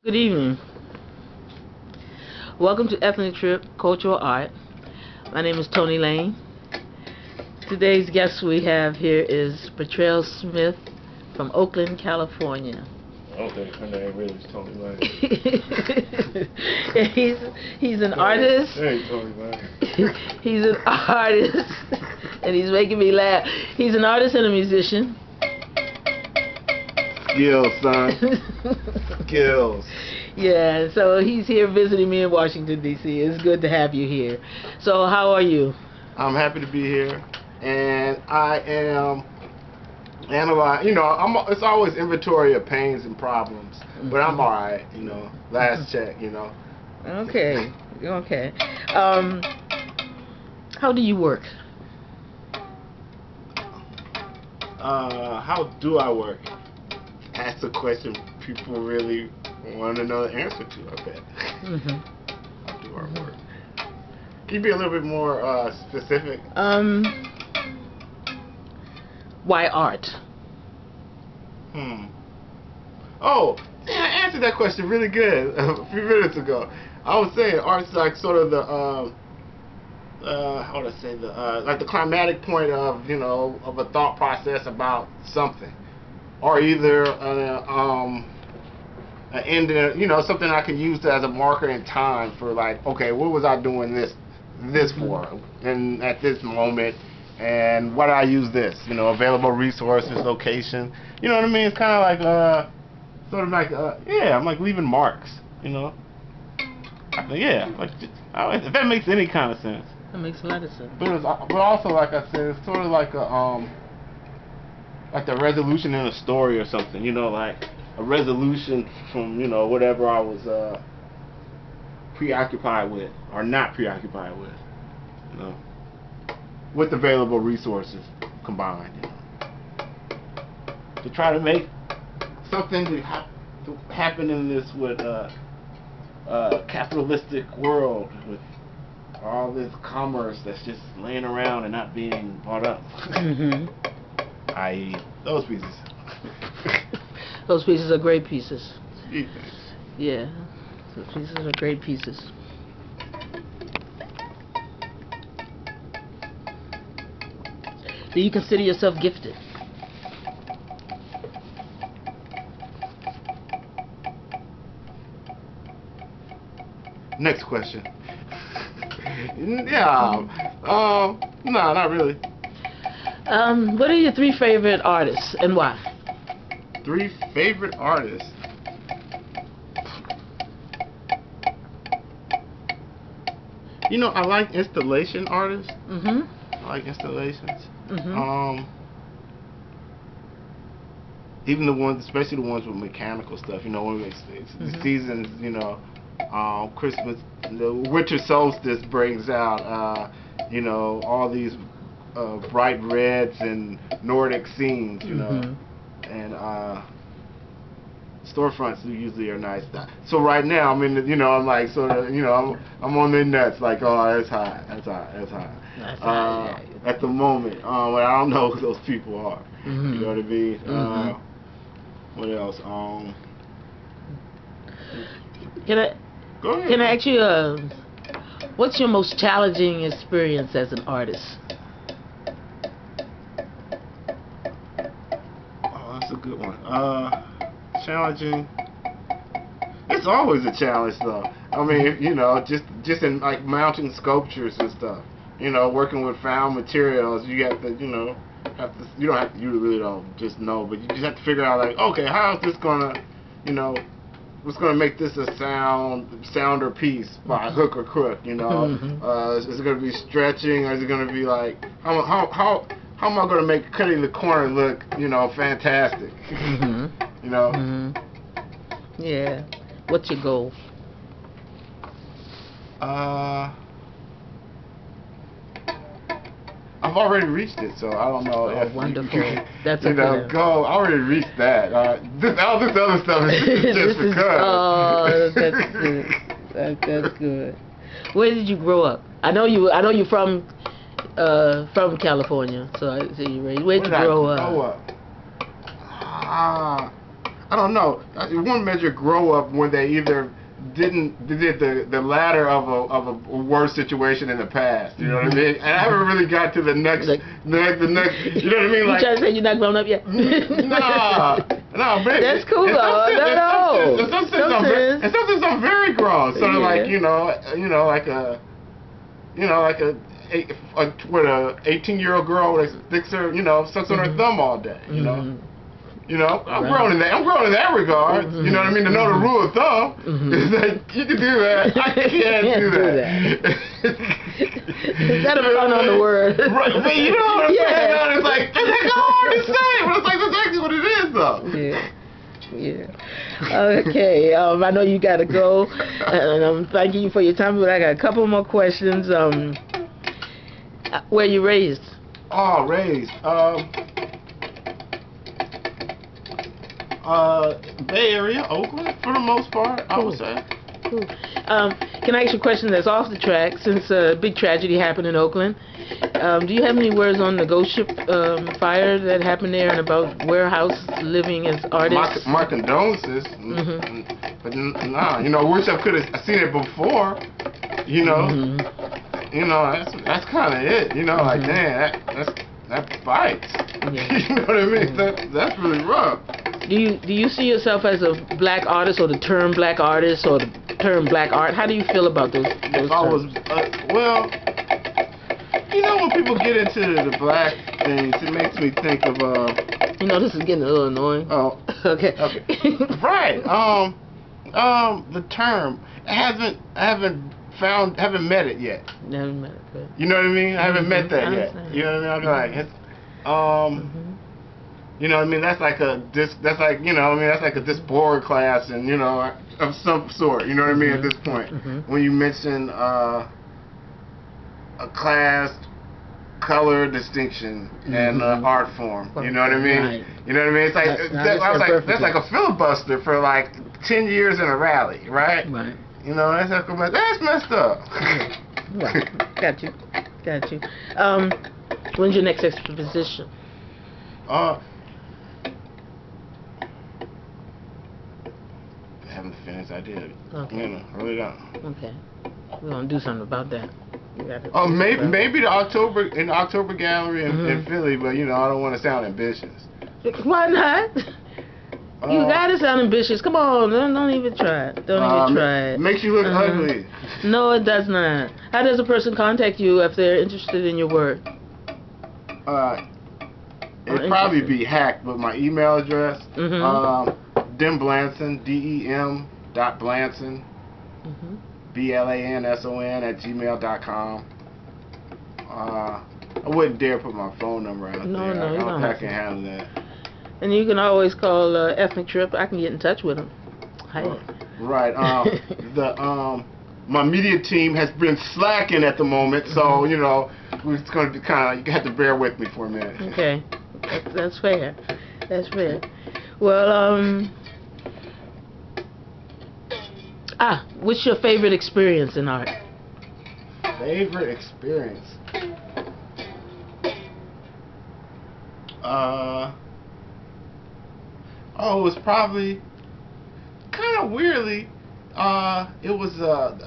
Good evening. Welcome to Ethnic Trip Cultural Art. My name is Toni Lane. Today's guest we have here is Bertrell Smith from Oakland, California. Okay, her name really is Toni Lane. he's an artist. Hey, Toni Lane. He's an artist, and he's making me laugh. He's an artist and a musician. Skills, son. Skills. Yeah, so he's here visiting me in Washington, D.C. It's good to have you here. So how are you? I'm happy to be here, and I am analyzing. It's always inventory of pains and problems, but I'm all right. Last check. Okay. Okay. How do you work? How do I work? That's a question people really want to know the answer to, I bet. How do I work? Can you be a little bit more specific? Why art? Oh, man, I answered that question really good a few minutes ago. I was saying art's like sort of the how would I say, like the climatic point of of a thought process about something, or either an end, something I can use as a marker in time for, like, okay, what was I doing this for, and at this moment, and why did I use this? Available resources, location. You know what I mean? It's kind of like sort of like I'm like leaving marks. If that makes any kind of sense. That makes a lot of sense. But also, like I said, it's sort of like a like the resolution in a story or something. Like a resolution from whatever I was preoccupied with or not preoccupied with. With available resources combined. To try to make something to happen in this with capitalistic world with all this commerce that's just laying around and not being bought up. I.e., those pieces. Those pieces are great pieces. Thanks. Yeah, those pieces are great pieces. Do you consider yourself gifted? Next question. No, not really. What are your 3 favorite artists and why? 3 favorite artists. I like installation artists. I like installations. Even the ones, especially the ones with mechanical stuff. When it's the seasons. Christmas, the winter solstice brings out, all these bright reds and Nordic scenes, and storefronts usually are nice. So right now I'm in I'm like sort of, I'm on their nuts, like, oh, that's hot. At the moment, but I don't know who those people are. You know what I mean? What else? Can I ask you, what's your most challenging experience as an artist? Oh, that's a good one. Challenging. It's always a challenge, though. I mean, just in like mounting sculptures and stuff. Working with found materials, you have to, you really don't just know, but you just have to figure out, like, okay, how is this gonna, what's gonna make this a sounder piece by hook or crook? Is it gonna be stretching, or is it gonna be like how am I gonna make cutting the corner look fantastic? Yeah. What's your goal? I've already reached it, so I don't know. Oh, wonderful. That's okay. Go. I already reached that. All this other stuff is just because. Oh, that's good. That's good. Where did you grow up? I know you from California, so I see you raised. Where did you grow up? I don't know. One measure grow up when they either did the latter of a worse situation in the past. You know what I mean? And I haven't really got to the next. You know what I mean? Like, you trying to say you're not grown up yet? Nah, baby. That's cool though. No. In some sense, I'm very grown. Sort of like like a 18-year-old girl that sticks her, sucks on her thumb all day. You know. I'm grown in that. I'm grown in that regard. You know what I mean? To know the rule of thumb, it's like you can do that. I can't do that. That'll run on the word. Right, but you know what I'm saying? It's like that's hard to say, but it's like that's actually what it is, though. Yeah. Okay. I know you gotta go, and I'm thanking you for your time. But I got a couple more questions. Where you raised? Oh, raised. Bay Area, Oakland, for the most part, I would say. Cool. Can I ask you a question that's off the track? Since a big tragedy happened in Oakland, do you have any words on the ghost ship fire that happened there and about warehouse living as artists? My condolences. But nah, wish I could have seen it before. That's kind of it. Like damn, that bites. You know what I mean? That's really rough. Do you see yourself as a black artist, or the term black artist, or the term black art? How do you feel about those terms? Well, when people get into the black things, it makes me think of this is getting a little annoying. Oh, okay. Right. The term I haven't met it yet. Never met it. But you know what I mean? I haven't met that yet. You know what I mean? I'm like, you know what I mean? That's like a board class, and of some sort. You know what I mean? At this point, when you mention a class, color distinction, and art form, you know what I mean? Right. You know what I mean? It's like that's like a filibuster for like 10 years in a rally, right? Right. That's messed up. Right. Got you. When's your next exposition? Haven't finished. I did. Okay. Really don't. Okay. We're gonna do something about that. Maybe the October gallery in Philly, but I don't want to sound ambitious. Why not? You gotta sound ambitious. Come on, don't even try it. Don't even try it. Makes you look ugly. No, it does not. How does a person contact you if they're interested in your work? It'd probably be hacked, but my email address, Blanson, dem.blanson, BLANSON @gmail.com. I wouldn't dare put my phone number out there. No, you don't. I don't think I can handle that. And you can always call Ethnic Trip. I can get in touch with them. Hi. Right. My media team has been slacking at the moment, so we're just going to be you have to bear with me for a minute. Okay, that's fair. That's fair. Well, what's your favorite experience in art? Favorite experience? It was probably kind of weirdly. It was a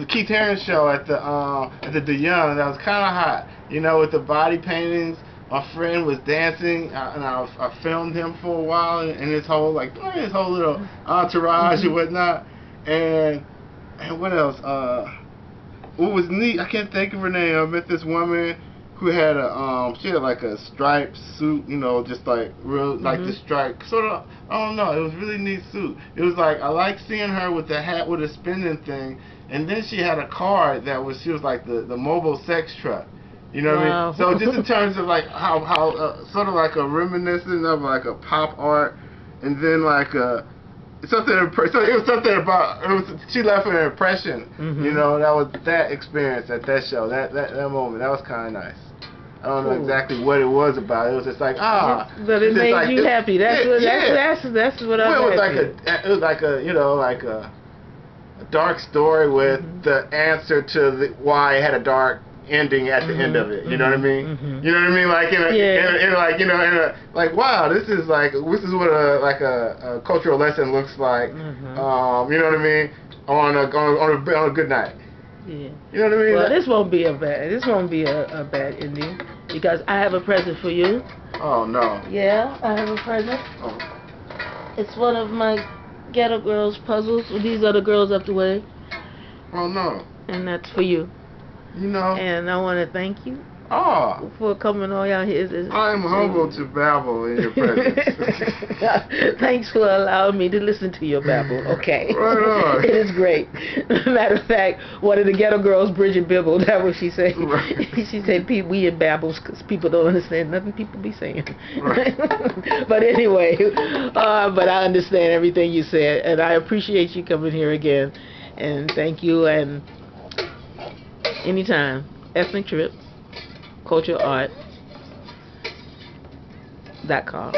Keith Haring show at the De Young. That was kind of hot. With the body paintings. My friend was dancing, and I filmed him for a while, and his whole little entourage and whatnot. And what else? What was neat? I can't think of her name. I met this woman who had she had like a striped suit, just like real like the stripe sort of. I don't know. It was a really neat suit. It was like I like seeing her with the hat with a spinning thing, and then she had a car that she was like the mobile sex truck. You know what I mean? So just in terms of like how sort of like a reminiscent of like a pop art, and then like she left an impression. That was that experience at that show, that moment. That was kind of nice. I don't know exactly what it was about. It was just like but it made you happy. That's what I. It was like a dark story with the answer to why it had a dark ending at the end of it. You know what I mean? Mm-hmm. You know what I mean? Like like wow, this is what a cultural lesson looks like. You know what I mean? On a good night. Yeah. You know what I mean? Well, this won't be a bad ending because I have a present for you. Oh no. Yeah, I have a present. Oh. It's one of my Ghetto Girls puzzles. These are the girls up the way. Oh no. And that's for you. You know. And I want to thank you for coming on out here. I'm humbled to babble in your presence. Thanks for allowing me to listen to your babble. Okay. Right on. It is great. Matter of fact, one of the Ghetto Girls, Bridget Bibble, that's what she said. Right. She said, we in babbles because people don't understand nothing people be saying. Right. But anyway, but I understand everything you said, and I appreciate you coming here again. And thank you, and anytime. Ethnic Trips, cultureart.com.